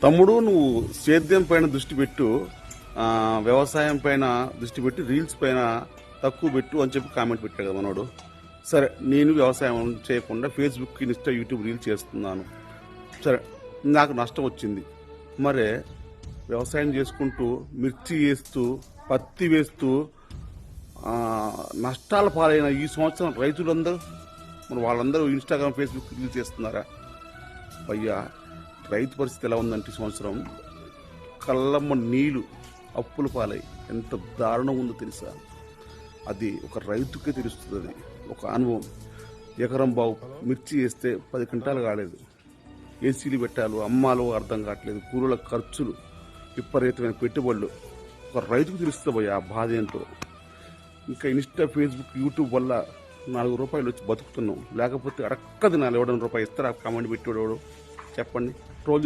తమ్ముడు నువ్వు సేద్యం పైన దృష్టి పెట్టు, వ్యవసాయం పైన దృష్టి పెట్టి రీల్స్ పైన తక్కువ పెట్టు అని చెప్పి కామెంట్ పెట్టాడు కదా మనోడు. సరే, నేను వ్యవసాయం చేయకుండా ఫేస్బుక్, ఇన్స్టా, యూట్యూబ్ రీల్స్ చేస్తున్నాను. సరే, నాకు నష్టం వచ్చింది. మరే వ్యవసాయం చేసుకుంటూ మిర్చి వేస్తూ పత్తి వేస్తూ నష్టాల పాలైన ఈ సంవత్సరం రైతులందరూ మరి వాళ్ళందరూ ఇన్స్టాగ్రామ్, ఫేస్బుక్ రీల్స్ చేస్తున్నారా? అయ్యా, రైతు పరిస్థితి ఎలా ఉందంటే ఈ సంవత్సరం కళ్ళమ్మ నీళ్ళు అప్పుల పాలై ఎంత దారుణం ఉందో తెలుసా? అది ఒక రైతుకే తెలుస్తుంది. అది ఒక అనుభవం. ఎకరం బావు మిర్చి వేస్తే 10 క్వింటాలు కాలేదు. ఏసీలు పెట్టాలో అమ్మాలో అర్థం కావట్లేదు. కూరల ఖర్చులు, విపరీతమైన పెట్టుబడులు. ఒక రైతుకు తెలుస్తుంది పోయి ఆ బాధ ఏంటో. ఇంకా ఇన్స్టా, ఫేస్బుక్, యూట్యూబ్ వల్ల 4 రూపాయలు వచ్చి బతుకుతున్నాం. లేకపోతే అడక్క తినాలి. 1 రూపాయి ఇస్తారా? కామెంట్ పెట్టేవాడు చెప్పండి. ట్రోల్